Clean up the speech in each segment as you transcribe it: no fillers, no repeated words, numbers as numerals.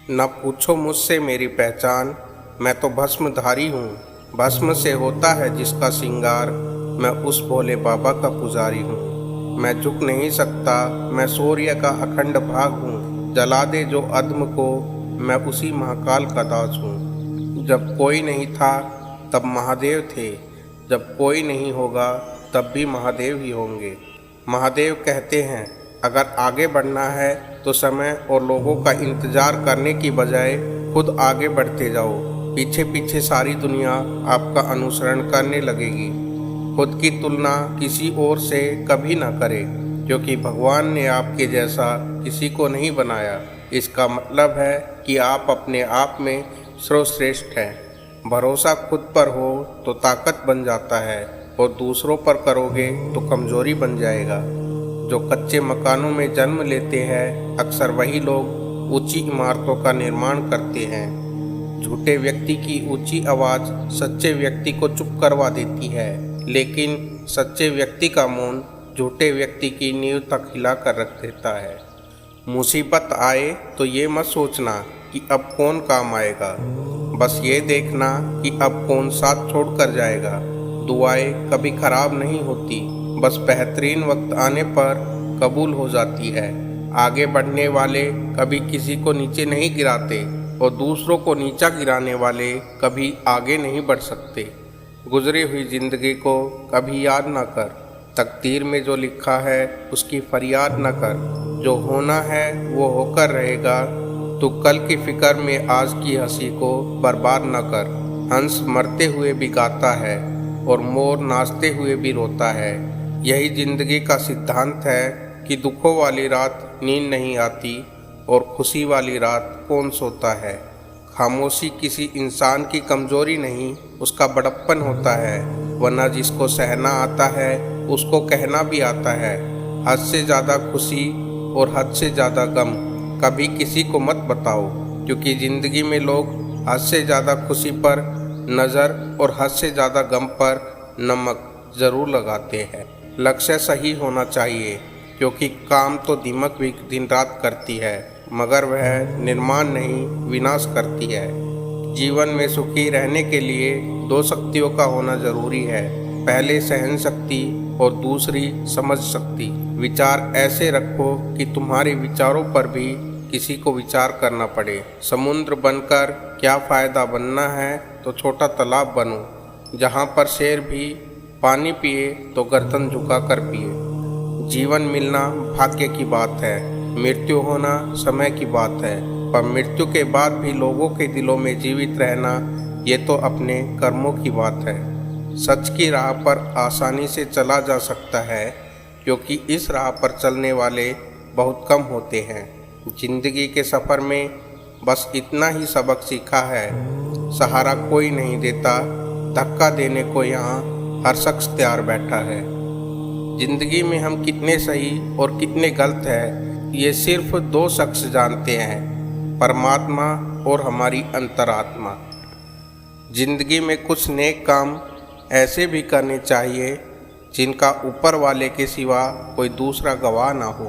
न पूछो मुझसे मेरी पहचान, मैं तो भस्मधारी हूँ। भस्म से होता है जिसका श्रृंगार, मैं उस भोले बाबा का पुजारी हूँ। मैं झुक नहीं सकता, मैं सूर्य का अखंड भाग हूँ। जला दे जो अधम को, मैं उसी महाकाल का दास हूँ। जब कोई नहीं था तब महादेव थे, जब कोई नहीं होगा तब भी महादेव ही होंगे। महादेव कहते हैं, अगर आगे बढ़ना है तो समय और लोगों का इंतजार करने की बजाय खुद आगे बढ़ते जाओ। पीछे पीछे सारी दुनिया आपका अनुसरण करने लगेगी। खुद की तुलना किसी और से कभी ना करें, क्योंकि भगवान ने आपके जैसा किसी को नहीं बनाया। इसका मतलब है कि आप अपने आप में सर्वश्रेष्ठ हैं। भरोसा खुद पर हो तो ताकत बन जाता है, और दूसरों पर करोगे तो कमजोरी बन जाएगा। जो कच्चे मकानों में जन्म लेते हैं, अक्सर वही लोग ऊंची इमारतों का निर्माण करते हैं। झूठे व्यक्ति की ऊंची आवाज़ सच्चे व्यक्ति को चुप करवा देती है, लेकिन सच्चे व्यक्ति का मौन झूठे व्यक्ति की नींव तक हिला कर रख देता है। मुसीबत आए तो ये मत सोचना कि अब कौन काम आएगा, बस ये देखना कि अब कौन साथ छोड़ कर जाएगा। दुआएं कभी खराब नहीं होती, बस बेहतरीन वक्त आने पर कबूल हो जाती है। आगे बढ़ने वाले कभी किसी को नीचे नहीं गिराते, और दूसरों को नीचा गिराने वाले कभी आगे नहीं बढ़ सकते। गुजरी हुई जिंदगी को कभी याद ना कर, तकदीर में जो लिखा है उसकी फरियाद न कर। जो होना है वो होकर रहेगा, तू कल की फिक्र में आज की हंसी को बर्बाद न कर। हंस मरते हुए भी गाता है, और मोर नाचते हुए भी रोता है। यही जिंदगी का सिद्धांत है कि दुखों वाली रात नींद नहीं आती, और खुशी वाली रात कौन सोता है। खामोशी किसी इंसान की कमजोरी नहीं, उसका बड़प्पन होता है। वरना जिसको सहना आता है उसको कहना भी आता है। हद से ज़्यादा खुशी और हद से ज़्यादा गम कभी किसी को मत बताओ, क्योंकि ज़िंदगी में लोग हद से ज़्यादा खुशी पर नज़र और हद से ज़्यादा गम पर नमक ज़रूर लगाते हैं। लक्ष्य सही होना चाहिए, क्योंकि काम तो दीमक भी दिन रात करती है, मगर वह निर्माण नहीं विनाश करती है। जीवन में सुखी रहने के लिए दो शक्तियों का होना जरूरी है, पहले सहन शक्ति और दूसरी समझ शक्ति। विचार ऐसे रखो कि तुम्हारे विचारों पर भी किसी को विचार करना पड़े। समुद्र बनकर क्या फ़ायदा, बनना है तो छोटा तालाब बनो, जहाँ पर शेर भी पानी पिए तो गर्दन झुका कर पिए। जीवन मिलना भाग्य की बात है, मृत्यु होना समय की बात है, पर मृत्यु के बाद भी लोगों के दिलों में जीवित रहना ये तो अपने कर्मों की बात है। सच की राह पर आसानी से चला जा सकता है, क्योंकि इस राह पर चलने वाले बहुत कम होते हैं। जिंदगी के सफ़र में बस इतना ही सबक सीखा है, सहारा कोई नहीं देता, धक्का देने को यहाँ हर शख्स तैयार बैठा है। जिंदगी में हम कितने सही और कितने गलत हैं, ये सिर्फ दो शख्स जानते हैं, परमात्मा और हमारी अंतरात्मा। जिंदगी में कुछ नेक काम ऐसे भी करने चाहिए जिनका ऊपर वाले के सिवा कोई दूसरा गवाह ना हो।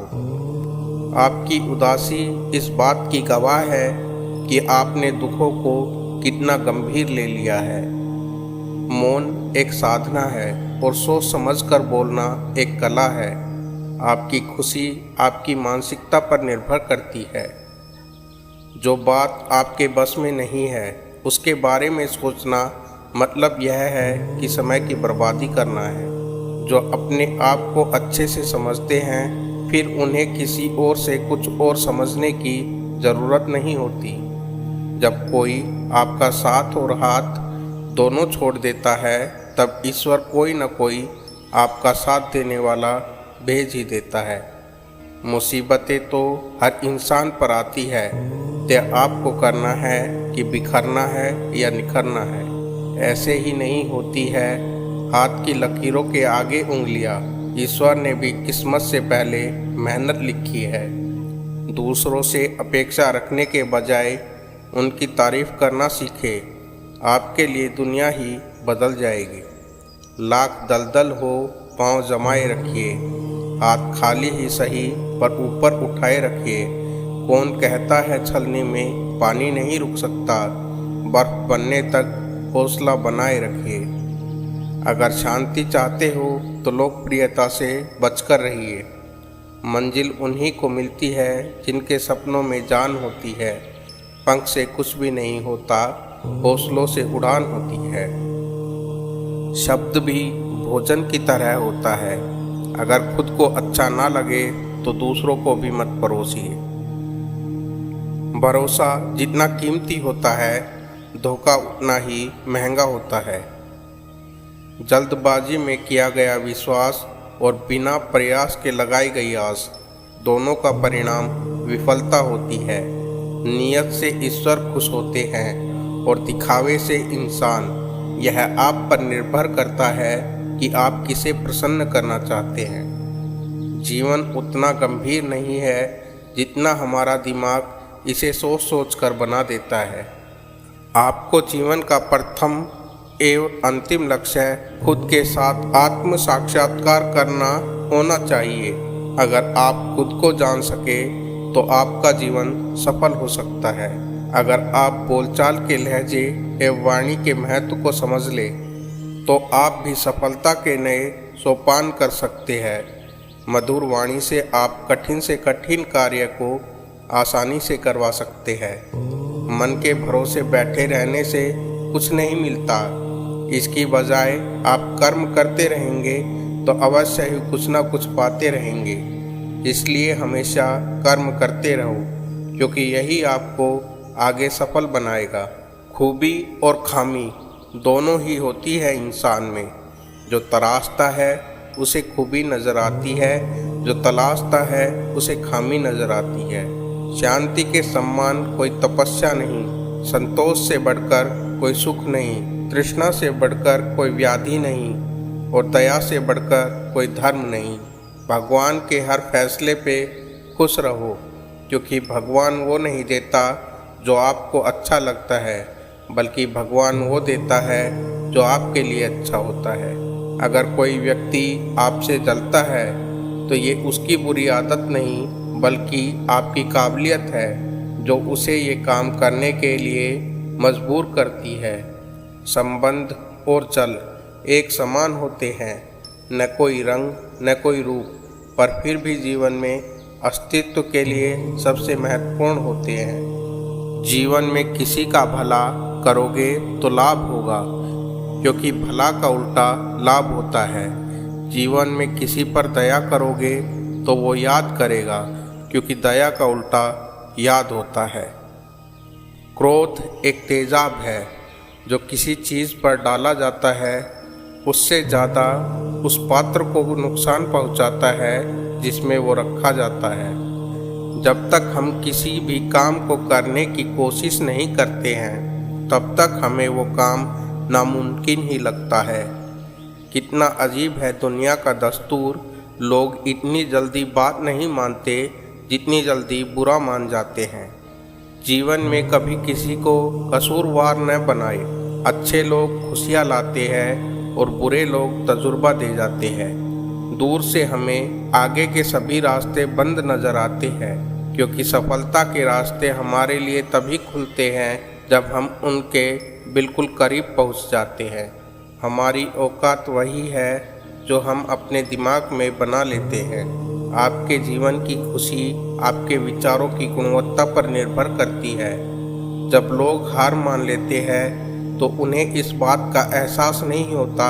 आपकी उदासी इस बात की गवाह है कि आपने दुखों को कितना गंभीर ले लिया है। मौन एक साधना है, और सोच समझ कर बोलना एक कला है। आपकी खुशी आपकी मानसिकता पर निर्भर करती है। जो बात आपके बस में नहीं है उसके बारे में सोचना मतलब यह है कि समय की बर्बादी करना है। जो अपने आप को अच्छे से समझते हैं, फिर उन्हें किसी और से कुछ और समझने की ज़रूरत नहीं होती। जब कोई आपका साथ और हाथ दोनों छोड़ देता है, तब ईश्वर कोई न कोई आपका साथ देने वाला भेज ही देता है। मुसीबतें तो हर इंसान पर आती है, तय आपको करना है कि बिखरना है या निखरना है। ऐसे ही नहीं होती है हाथ की लकीरों के आगे उंगलियां। ईश्वर ने भी किस्मत से पहले मेहनत लिखी है। दूसरों से अपेक्षा रखने के बजाय उनकी तारीफ करना सीखें, आपके लिए दुनिया ही बदल जाएगी। लाख दलदल हो पांव जमाए रखिए, हाथ खाली ही सही पर ऊपर उठाए रखिए। कौन कहता है छलने में पानी नहीं रुक सकता, बर्फ बनने तक हौसला बनाए रखिए। अगर शांति चाहते हो तो लोकप्रियता से बचकर रहिए। मंजिल उन्हीं को मिलती है जिनके सपनों में जान होती है। पंख से कुछ भी नहीं होता, हौसलों से उड़ान होती है। शब्द भी भोजन की तरह होता है, अगर खुद को अच्छा ना लगे तो दूसरों को भी मत परोसिए। भरोसा जितना कीमती होता है, धोखा उतना ही महंगा होता है। जल्दबाजी में किया गया विश्वास और बिना प्रयास के लगाई गई आस, दोनों का परिणाम विफलता होती है। नियत से ईश्वर खुश होते हैं और दिखावे से इंसान। यह आप पर निर्भर करता है कि आप किसे प्रसन्न करना चाहते हैं। जीवन उतना गंभीर नहीं है जितना हमारा दिमाग इसे सोच सोच कर बना देता है। आपको जीवन का प्रथम एवं अंतिम लक्ष्य खुद के साथ आत्म साक्षात्कार करना होना चाहिए। अगर आप खुद को जान सके तो आपका जीवन सफल हो सकता है। अगर आप बोलचाल के लहजे एवं वाणी के महत्व को समझ ले तो आप भी सफलता के नए सोपान कर सकते हैं। मधुर वाणी से आप कठिन से कठिन कार्य को आसानी से करवा सकते हैं। मन के भरोसे बैठे रहने से कुछ नहीं मिलता, इसकी बजाय आप कर्म करते रहेंगे तो अवश्य ही कुछ ना कुछ पाते रहेंगे। इसलिए हमेशा कर्म करते रहो, क्योंकि यही आपको आगे सफल बनाएगा। खूबी और खामी दोनों ही होती है इंसान में। जो तराशता है उसे खूबी नज़र आती है, जो तलाशता है उसे खामी नज़र आती है। शांति के सम्मान कोई तपस्या नहीं, संतोष से बढ़कर कोई सुख नहीं, तृष्णा से बढ़कर कोई व्याधि नहीं और दया से बढ़कर कोई धर्म नहीं। भगवान के हर फैसले पे खुश रहो, क्योंकि भगवान वो नहीं देता जो आपको अच्छा लगता है, बल्कि भगवान वो देता है जो आपके लिए अच्छा होता है। अगर कोई व्यक्ति आपसे जलता है तो ये उसकी बुरी आदत नहीं, बल्कि आपकी काबिलियत है जो उसे ये काम करने के लिए मजबूर करती है। संबंध और जल एक समान होते हैं, न कोई रंग न कोई रूप, पर फिर भी जीवन में अस्तित्व के लिए सबसे महत्वपूर्ण होते हैं। जीवन में किसी का भला करोगे तो लाभ होगा, क्योंकि भला का उल्टा लाभ होता है। जीवन में किसी पर दया करोगे तो वो याद करेगा, क्योंकि दया का उल्टा याद होता है। क्रोध एक तेजाब है जो किसी चीज़ पर डाला जाता है, उससे ज़्यादा उस पात्र को नुकसान पहुंचाता है जिसमें वो रखा जाता है। जब तक हम किसी भी काम को करने की कोशिश नहीं करते हैं, तब तक हमें वो काम नामुमकिन ही लगता है। कितना अजीब है दुनिया का दस्तूर, लोग इतनी जल्दी बात नहीं मानते जितनी जल्दी बुरा मान जाते हैं। जीवन में कभी किसी को कसूरवार न बनाए। अच्छे लोग खुशियाँ लाते हैं और बुरे लोग तजुर्बा दे जाते हैं। दूर से हमें आगे के सभी रास्ते बंद नज़र आते हैं, क्योंकि सफलता के रास्ते हमारे लिए तभी खुलते हैं जब हम उनके बिल्कुल करीब पहुंच जाते हैं। हमारी औकात वही है जो हम अपने दिमाग में बना लेते हैं। आपके जीवन की खुशी आपके विचारों की गुणवत्ता पर निर्भर करती है। जब लोग हार मान लेते हैं तो उन्हें इस बात का एहसास नहीं होता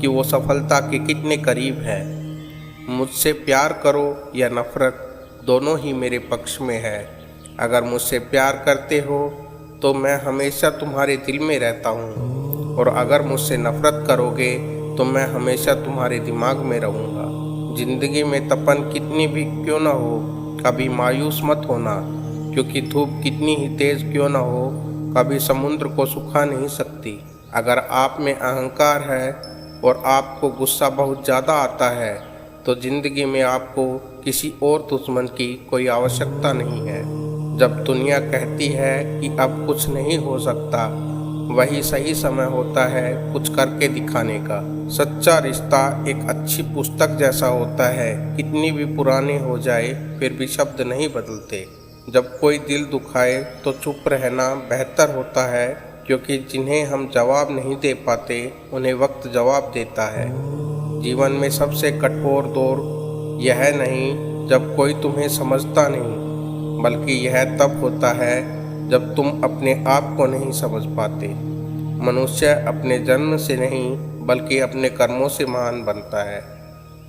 कि वो सफलता के कितने करीब है। मुझसे प्यार करो या नफ़रत, दोनों ही मेरे पक्ष में है। अगर मुझसे प्यार करते हो तो मैं हमेशा तुम्हारे दिल में रहता हूँ, और अगर मुझसे नफ़रत करोगे तो मैं हमेशा तुम्हारे दिमाग में रहूँगा। ज़िंदगी में तपन कितनी भी क्यों ना हो, कभी मायूस मत होना, क्योंकि धूप कितनी ही तेज़ क्यों ना हो, कभी समुद्र को सुखा नहीं सकती। अगर आप में अहंकार है और आपको गुस्सा बहुत ज़्यादा आता है, तो ज़िंदगी में आपको किसी और दुश्मन की कोई आवश्यकता नहीं है। जब दुनिया कहती है कि अब कुछ नहीं हो सकता, वही सही समय होता है कुछ करके दिखाने का। सच्चा रिश्ता एक अच्छी पुस्तक जैसा होता है, कितनी भी पुरानी हो जाए फिर भी शब्द नहीं बदलते। जब कोई दिल दुखाए तो चुप रहना बेहतर होता है, क्योंकि जिन्हें हम जवाब नहीं दे पाते उन्हें वक्त जवाब देता है। जीवन में सबसे कठोर दौर यह नहीं जब कोई तुम्हें समझता नहीं, बल्कि यह तब होता है जब तुम अपने आप को नहीं समझ पाते। मनुष्य अपने जन्म से नहीं बल्कि अपने कर्मों से महान बनता है।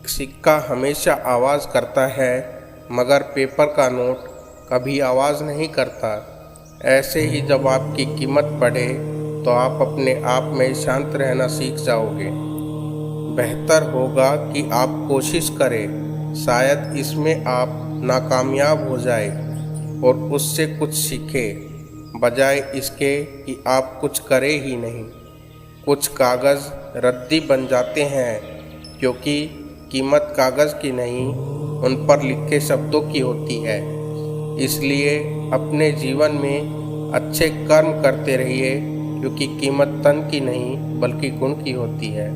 सिक्का हमेशा आवाज़ करता है, मगर पेपर का नोट कभी आवाज़ नहीं करता। ऐसे ही जब आपकी कीमत बढ़े तो आप अपने आप में शांत रहना सीख जाओगे। बेहतर होगा कि आप कोशिश करें, शायद इसमें आप नाकामयाब हो जाए और उससे कुछ सीखें, बजाय इसके कि आप कुछ करें ही नहीं। कुछ कागज़ रद्दी बन जाते हैं क्योंकि कीमत कागज़ की नहीं, उन पर लिखे शब्दों की होती है। इसलिए अपने जीवन में अच्छे कर्म करते रहिए, क्योंकि कीमत तन की नहीं बल्कि गुण की होती है।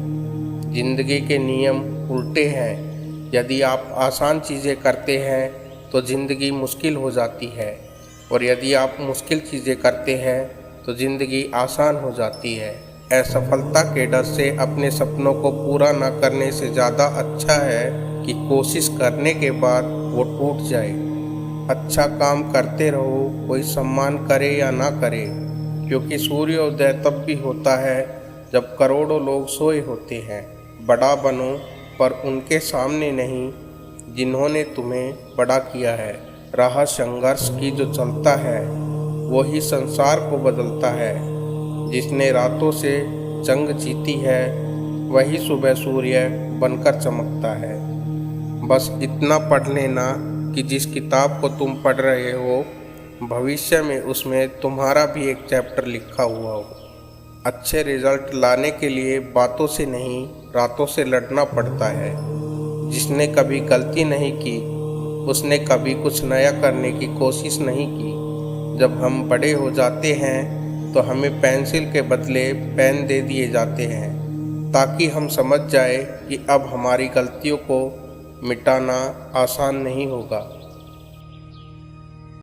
जिंदगी के नियम उल्टे हैं। यदि आप आसान चीज़ें करते हैं तो ज़िंदगी मुश्किल हो जाती है, और यदि आप मुश्किल चीज़ें करते हैं तो ज़िंदगी आसान हो जाती है। असफलता के डर से अपने सपनों को पूरा न करने से ज़्यादा अच्छा है कि कोशिश करने के बाद वो टूट जाए। अच्छा काम करते रहो, कोई सम्मान करे या ना करे, क्योंकि सूर्योदय तब भी होता है जब करोड़ों लोग सोए होते हैं। बड़ा बनो, पर उनके सामने नहीं जिन्होंने तुम्हें बड़ा किया है। राह संघर्ष की जो चलता है वही संसार को बदलता है। जिसने रातों से जंग जीती है वही सुबह सूर्य बनकर चमकता है। बस इतना पढ़ लेना कि जिस किताब को तुम पढ़ रहे हो भविष्य में उसमें तुम्हारा भी एक चैप्टर लिखा हुआ हो। अच्छे रिजल्ट लाने के लिए बातों से नहीं रातों से लड़ना पड़ता है। जिसने कभी गलती नहीं की उसने कभी कुछ नया करने की कोशिश नहीं की। जब हम बड़े हो जाते हैं तो हमें पेंसिल के बदले पेन दे दिए जाते हैं, ताकि हम समझ जाए कि अब हमारी गलतियों को मिटाना आसान नहीं होगा।